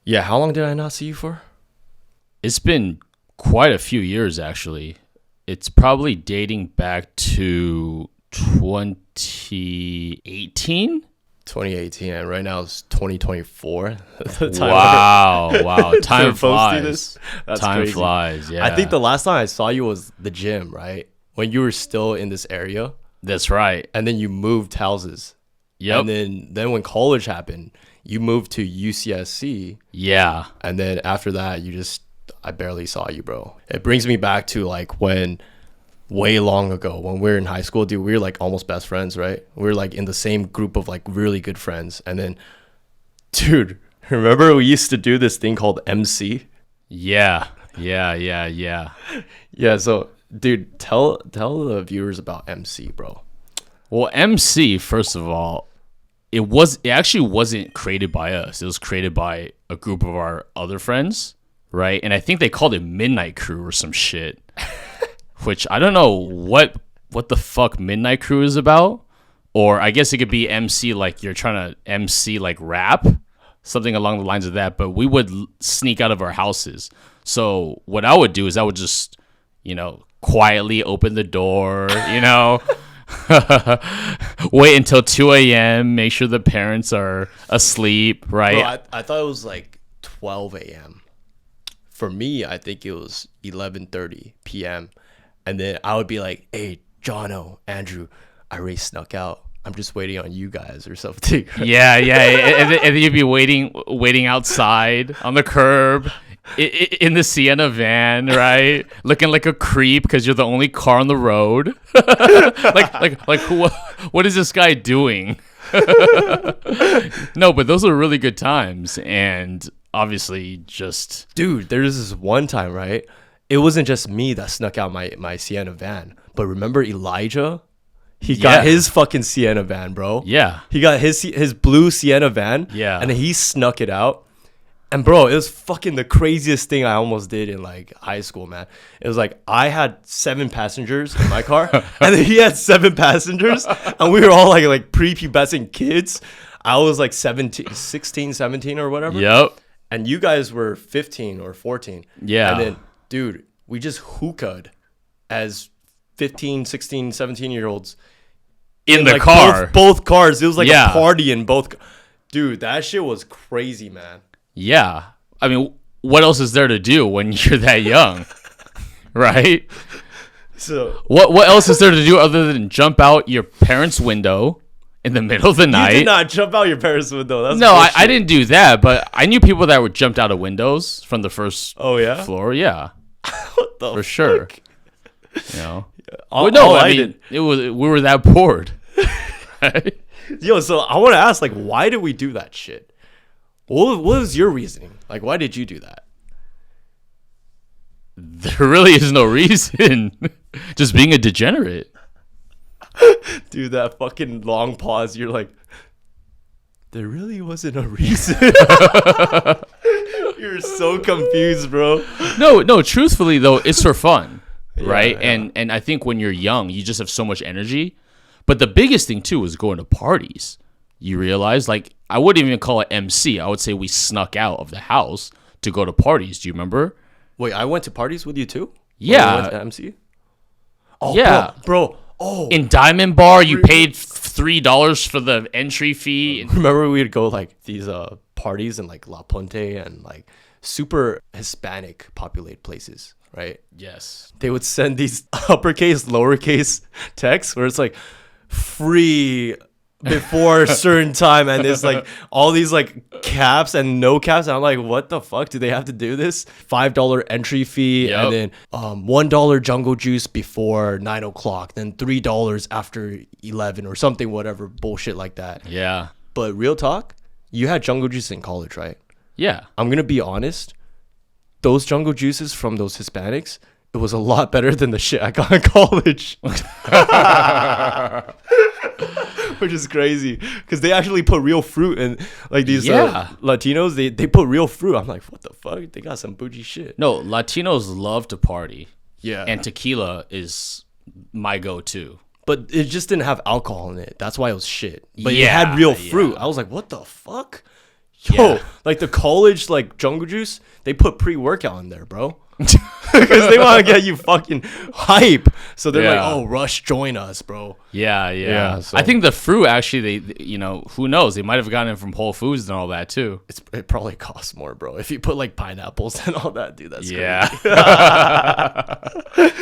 Yeah, how long did I not see you for? It's been quite a few years, actually. It's probably dating back to 2018. 2018, and right now it's 2024. Wow. Time flies. That's Time crazy. flies, yeah. I think the last time I saw you was the gym, right? When you were still in this area, That's right. and then you moved houses. Yep. And then when college happened, you moved to UCSC, Yeah. and then after that, I barely saw you, bro. It brings me back to like when way long ago when we were in high school, dude, we were like almost best friends, right? We were like in the same group of like really good friends. And then, dude, remember we used to do this thing called MC? Yeah. Yeah, so dude, tell the viewers about MC, bro. Well, MC, first of all, it actually wasn't created by us. It was created by a group of our other friends, right? And I think they called it Midnight Crew or some shit. Which I don't know what the fuck Midnight Crew is about. Or I guess it could be MC like you're trying to MC like rap. Something along the lines of that. But we would sneak out of our houses. So what I would do is I would just, quietly open the door, wait until 2 a.m., make sure the parents are asleep, right? Bro, I thought it was like 12 a.m. For me, I think it was 11:30 p.m. And then I would be like, hey, Jono, Andrew, I already snuck out. I'm just waiting on you guys or something. Yeah. And then you'd be waiting outside on the curb in the Sienna van, right? Looking like a creep because you're the only car on the road. like what is this guy doing? No, but those are really good times. And obviously just... Dude, there's this one time, right? It wasn't just me that snuck out my Sienna van. But remember Elijah? He got his fucking Sienna van, bro. Yeah. He got his blue Sienna van. Yeah. And he snuck it out. And bro, it was fucking the craziest thing I almost did in like high school, man. It was like I had 7 passengers in my car, and then he had 7 passengers, and we were all like prepubescent kids. I was like 16, 17 or whatever. Yep. And you guys were 15 or 14. Yeah. And then, dude, we just hookah'd as 15, 16, 17-year-olds In the like car. Both cars. It was like Yeah. a party in both. Dude, that shit was crazy, man. Yeah. I mean, what else is there to do when you're that young? Right? So What else is there to do other than jump out your parents' window in the middle of the night? you did not jump out your parents' window. That's No, bullshit. I didn't do that, but I knew people that were jumped out of windows from the first Oh yeah, floor. Yeah, what the for sure. fuck? You know, All, no, all I I mean, we were that bored. Right? Yo, so I want to ask, like, why did we do that shit? What was your reasoning? Like, why did you do that? There really is no reason. Just being a degenerate. Dude, that fucking long pause. You're like, there really wasn't a reason. You're so confused, bro. No. Truthfully, though, it's for fun, right? yeah. And I think when you're young, you just have so much energy. But the biggest thing too is going to parties. You realize, like, I wouldn't even call it MC. I would say we snuck out of the house to go to parties. Do you remember? Wait, I went to parties with you too? Yeah. You went to MC? Oh, Yeah. bro. Oh, In Diamond Bar, you paid $3 for the entry fee. And remember we'd go like these parties in like La Puente and like super Hispanic populated places, right? yes. They would send these uppercase, lowercase texts where it's like free before a certain time, and there's like all these like caps and no caps, and I'm like, what the fuck, do they have to do this? $5 entry fee. Yep. And then $1 jungle juice before 9 o'clock, then $3 after 11 or something, whatever bullshit like that. Yeah. But real talk, you had jungle juice in college, right? Yeah. I'm gonna be honest, those jungle juices from those Hispanics, it was a lot better than the shit I got in college. Which is crazy because they actually put real fruit in, like these Latinos, they put real fruit. I'm like, what the fuck? They got some bougie shit. No, Latinos love to party. Yeah. And tequila is my go-to. But it just didn't have alcohol in it. That's why it was shit. But it Yeah, had real fruit. yeah. I was like, what the fuck? Yo, Yeah. like the college like Jungle Juice, they put pre-workout in there, bro. Because they want to get you fucking hype. So they're like, Yeah. oh, Rush, join us, bro. Yeah. Yeah, so- I think the fruit actually, who knows? They might have gotten it from Whole Foods and all that too. It probably costs more, bro. If you put like pineapples and all that, dude, that's Yeah. crazy.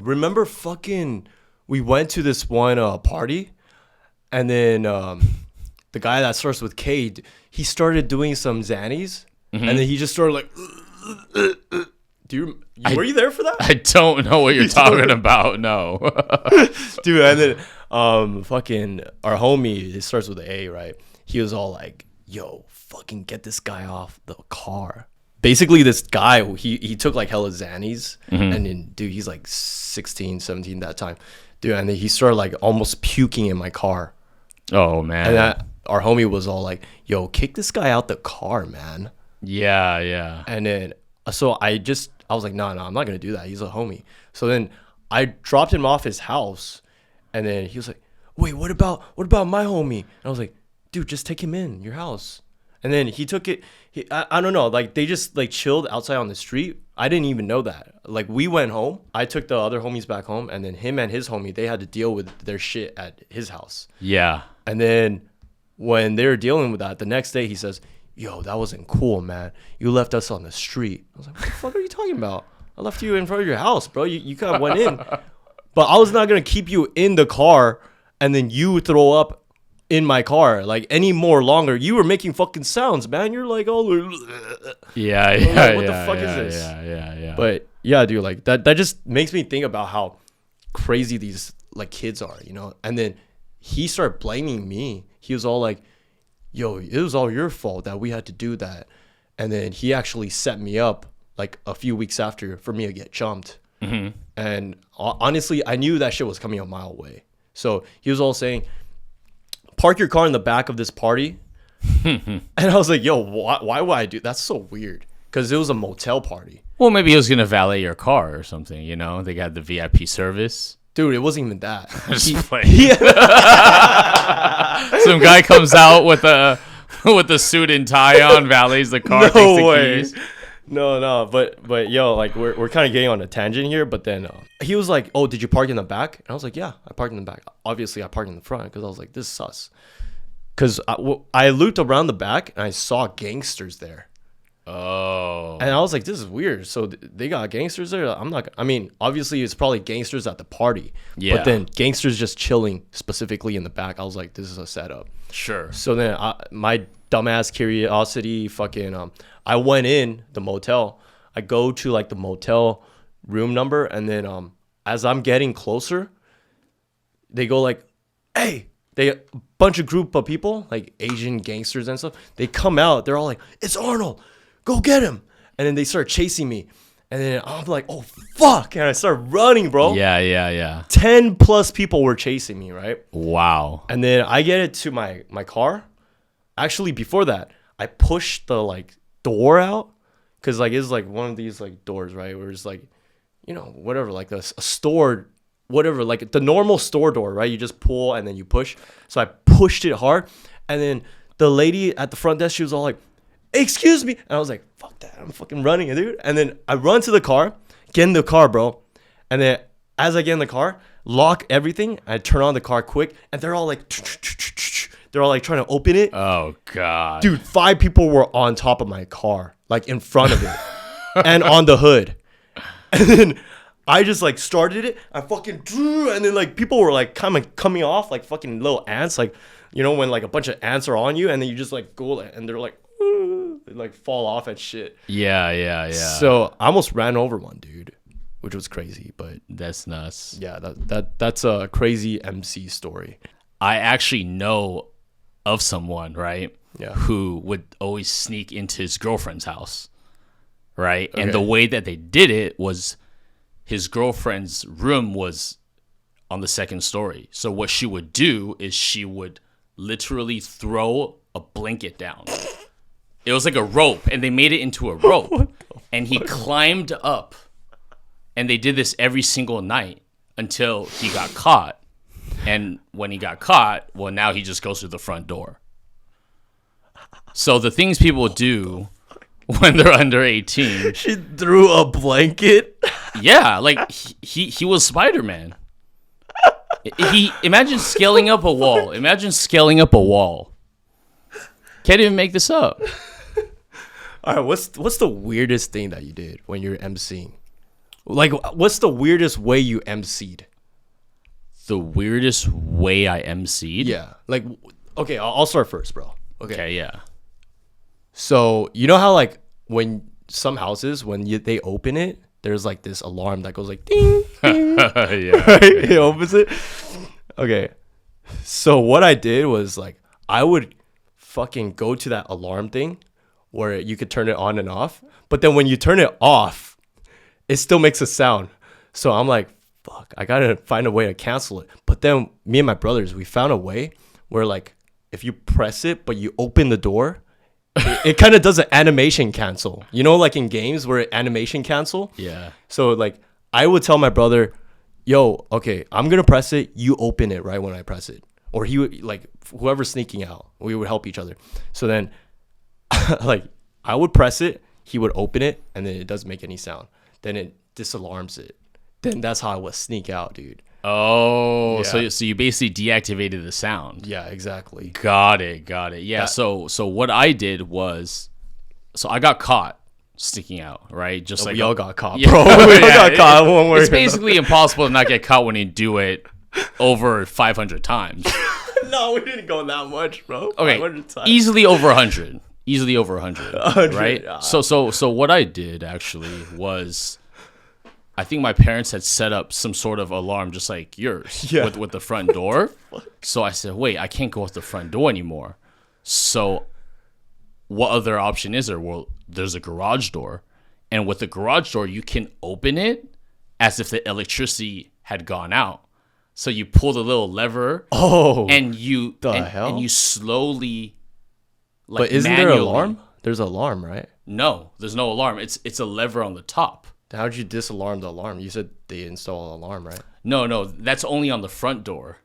Remember we went to this one party, and then the guy that starts with K, he started doing some Xannies, and then he just started like, were you there for that? I don't know what you're talking about. No. Dude, and then fucking our homie, it starts with an A, right? He was all like, yo, fucking get this guy off the car. Basically, this guy, he took like hella Xannies, and then, dude, he's like 16, 17 that time. Dude, and then he started like almost puking in my car. Oh, man. And our homie was all like, yo, kick this guy out the car, man. Yeah. And then, so I was like, no, I'm not going to do that. He's a homie. So then I dropped him off his house, and then he was like, wait, what about my homie? And I was like, dude, just take him in your house. And then he took it. I don't know. Like, they just like chilled outside on the street. I didn't even know that. Like, we went home. I took the other homies back home, and then him and his homie, they had to deal with their shit at his house. Yeah. And then when they were dealing with that, the next day he says, yo, that wasn't cool, man. You left us on the street. I was like, what the fuck are you talking about? I left you in front of your house, bro. You kind of went in. But I was not going to keep you in the car and then you throw up in my car like any more longer. You were making fucking sounds, man. You're like, oh, Yeah. like, what the fuck is this? Yeah. But yeah, dude, like that just makes me think about how crazy these like kids are, you know? And then he started blaming me. He was all like, yo, it was all your fault that we had to do that. And then he actually set me up like a few weeks after for me to get jumped. And honestly, I knew that shit was coming a mile away. So he was all saying, park your car in the back of this party. And I was like, yo, why would I do? That's so weird. Because it was a motel party. Well, maybe he was going to valet your car or something, you know? They got the VIP service. Dude, it wasn't even that. Just playing. Some guy comes out with a suit and tie on, valets the car, takes the keys. No, but yo, like we're kind of getting on a tangent here. But then he was like, "Oh, did you park in the back?" And I was like, "Yeah, I parked in the back." Obviously, I parked in the front because I was like, "This is sus." Because I looked around the back and I saw gangsters there. Oh. And I was like, this is weird. So they got gangsters there? Obviously it's probably gangsters at the party. Yeah. But then gangsters just chilling specifically in the back. I was like, this is a setup. Sure. So then my dumbass curiosity I went in the motel. I go to like the motel room number. And then as I'm getting closer, they go like, hey, a bunch of group of people, like Asian gangsters and stuff. They come out. They're all like, it's Arnold. Go get him. And then they start chasing me. And then I'm like, oh, fuck. And I start running, bro. Yeah. 10 plus people were chasing me, right? Wow. And then I get it to my car. Actually, before that, I pushed the like door out. Because like it's like one of these like doors, right? Where it's like, you know, whatever, like a store, whatever, like the normal store door, right? You just pull and then you push. So I pushed it hard. And then the lady at the front desk, she was all like, excuse me. And I was like, fuck that. I'm fucking running, dude. And then I run to the car, get in the car, bro. And then as I get in the car, lock everything. I turn on the car quick. And they're all like, they're all like trying to open it. Oh, God. Dude, 5 people were on top of my car, like in front of it and on the hood. And then I just like started it. I fucking drew. And then like people were like coming off like fucking little ants. Like, you know, when like a bunch of ants are on you and then you just like go and they're like, they like fall off and shit. Yeah. So I almost ran over one dude, which was crazy, but That's nuts. yeah, that's a crazy MC story. I actually know of someone, right? Yeah. Who would always sneak into his girlfriend's house, right? Okay. And the way that they did it was his girlfriend's room was on the second story. So what she would do is she would literally throw a blanket down. It was like a rope, and they made it into a rope. And he climbed up, and they did this every single night until he got caught. And when he got caught, well, now he just goes through the front door. So the things people do when they're under 18. She threw a blanket. Yeah, like he was Spider-Man. Imagine scaling up a wall. Can't even make this up. All right, what's the weirdest thing that you did when you're emceeing? Like, what's the weirdest way you emceed? The weirdest way I emceed? Yeah, like, okay, I'll start first, bro. Okay, yeah. So you know how like when some houses they open it, there's like this alarm that goes like ding, ding. Yeah. Right? It opens it. Okay. So what I did was like I would fucking go to that alarm thing where you could turn it on and off, but then when you turn it off, it still makes a sound. So I'm like, fuck, I gotta find a way to cancel it. But then me and my brothers, we found a way where like if you press it but you open the door, it kind of does an animation cancel. You know, like in games where animation cancel? Yeah. So like I would tell my brother, yo, okay, I'm gonna press it, you open it right when I press it. Or he would like whoever's sneaking out, we would help each other. So then like I would press it, he would open it, and then it doesn't make any sound. Then it disalarms it. Then that's how I would sneak out, dude. Oh, Yeah. so you basically deactivated the sound. Yeah, exactly. Got it. Yeah. So what I did was, so I got caught sticking out, right? Just like We all got caught, Yeah. bro. We all Yeah, got caught one way. It's basically impossible to not get caught when you do it over 500 times. No, we didn't go that much, bro. Okay, 500 times. easily over 100. Easily over 100, 100, right? yeah. So what I did actually was, I think my parents had set up some sort of alarm just like yours with the front door. So I said, wait, I can't go out the front door anymore. So what other option is there? Well, there's a garage door. And with the garage door, you can open it as if the electricity had gone out. So you pull the little lever and you and you slowly But isn't there an alarm? There's an alarm, right? No, there's no alarm. It's a lever on the top. How'd you disalarm the alarm? You said they install an alarm, right? No, that's only on the front door.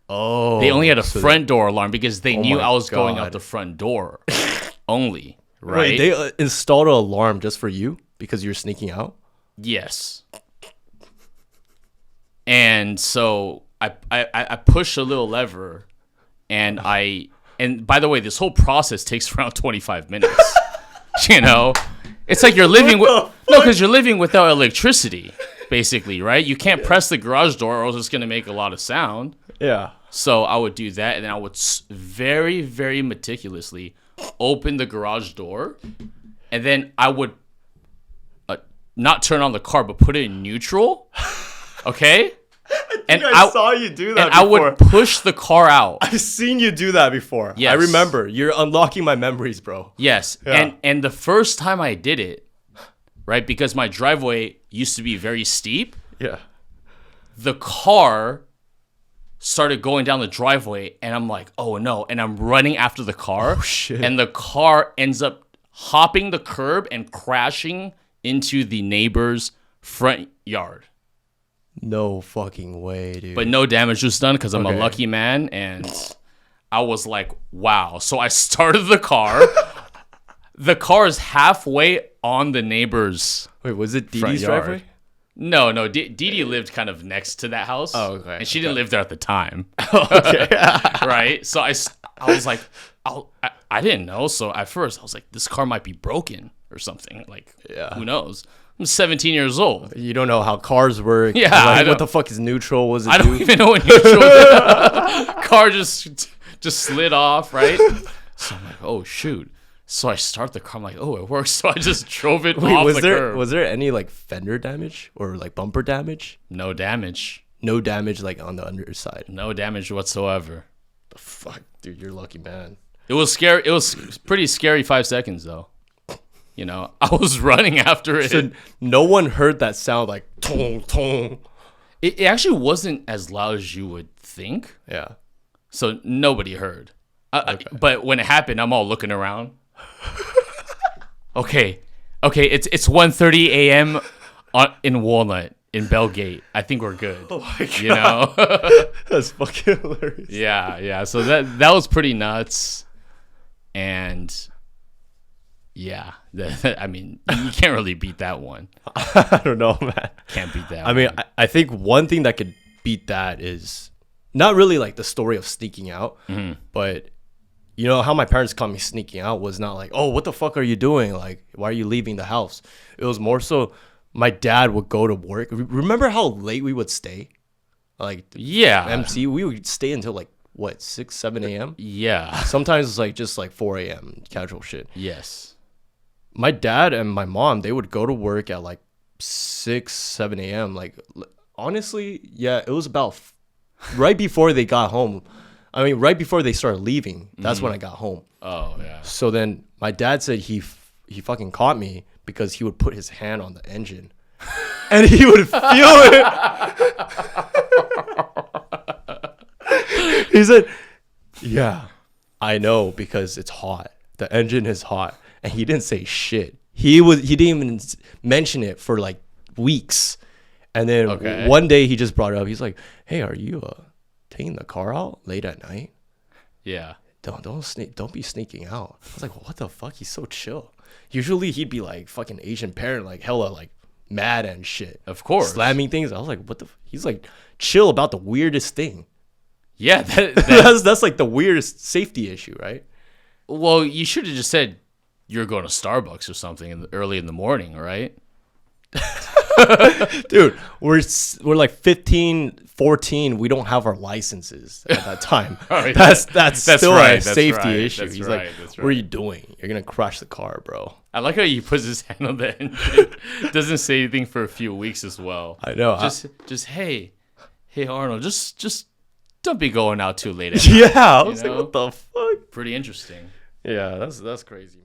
Oh. They only had a front door alarm because they knew my I was going God. out the front door only, right? Wait, they installed an alarm just for you because you're sneaking out? Yes. And so I push a little lever, and by the way, this whole process takes around 25 minutes. You know, it's like you're living because you're living without electricity, basically, right? You can't press the garage door, or else it's gonna make a lot of sound. Yeah. So I would do that, and then I would very, very meticulously open the garage door, and then I would not turn on the car, but put it in neutral. Okay. I saw you do that and before. I would push the car out. I've seen you do that before. Yes. I remember. You're unlocking my memories, bro. Yes. Yeah. And the first time I did it, right, because my driveway used to be very steep, Yeah. the car started going down the driveway, and I'm like, oh no, and I'm running after the car. Oh, shit. And the car ends up hopping the curb and crashing into the neighbor's front yard. No fucking way, dude. But no damage was done because I'm a Okay. lucky man, and I was like, wow. So I started the car. The car is halfway on the neighbor's. Wait, was it Dee front Dee's yard. driveway? No. Dee Dee lived kind of next to that house. Oh, okay. And she didn't live there at the time. Okay. Right? So I was like, I didn't know. So at first I was like, this car might be broken or something. Like, Yeah. who knows? I'm 17 years old. You don't know how cars work. Yeah, Like, I know. what the fuck is neutral? Was it I don't do? even know what neutral car just slid off, right? So I'm like, oh shoot. So I start the car. I'm like, oh, it works. So I just drove it Wait, off was the there curb. was there any like fender damage or like bumper damage? No damage. No damage like on the underside. No damage whatsoever. The fuck, dude, you're lucky, man. It was scary. It was pretty scary 5 seconds though. You know, I was running after it. So no one heard that sound like tong tong. It actually wasn't as loud as you would think. Yeah. So nobody heard. But when it happened, I'm all looking around. Okay, it's 1:30 a.m. in Walnut in Bellgate. I think we're good. Oh my god. You know? That's fucking hilarious. Yeah. So that was pretty nuts. And yeah, I mean, you can't really beat that one. I don't know, man. Can't beat that I mean, I think one thing that could beat that is not really like the story of sneaking out, but you know how my parents caught me sneaking out was not like, oh, what the fuck are you doing? Like, why are you leaving the house? It was more so my dad would go to work. Remember how late we would stay? Like, Yeah. MC, we would stay until like, what, 6, 7 a.m.? Yeah. Sometimes it's like just like 4 a.m. casual shit. Yes. My dad and my mom, they would go to work at like 6, 7 a.m. Like, honestly, yeah, it was about right before they got home. I mean, right before they started leaving, that's when I got home. Oh, yeah. So then my dad said he fucking caught me because he would put his hand on the engine and he would feel it. He said, yeah, I know because it's hot. The engine is hot. And he didn't say shit. He didn't even mention it for like weeks. And then one day he just brought it up. He's like, hey, are you taking the car out late at night? Yeah. Don't be sneaking out. I was like, what the fuck? He's so chill. Usually he'd be like fucking Asian parent, like hella like mad and shit. Of course. Slamming things. I was like, what the he's like chill about the weirdest thing. Yeah. That's like the weirdest safety issue, right? Well, you should have just said you're going to Starbucks or something early in the morning, right? Dude, we're like 15, 14. We don't have our licenses at that time. Right. That's still right, a safety right, issue. that's He's right, like, that's what are right. you doing? You're going to crash the car, bro. I like how he puts his hand on the engine. Doesn't say anything for a few weeks as well. I know. Just hey Arnold, just don't be going out too late at night. Yeah, I was like, know? what the fuck? Pretty interesting. Yeah, that's crazy.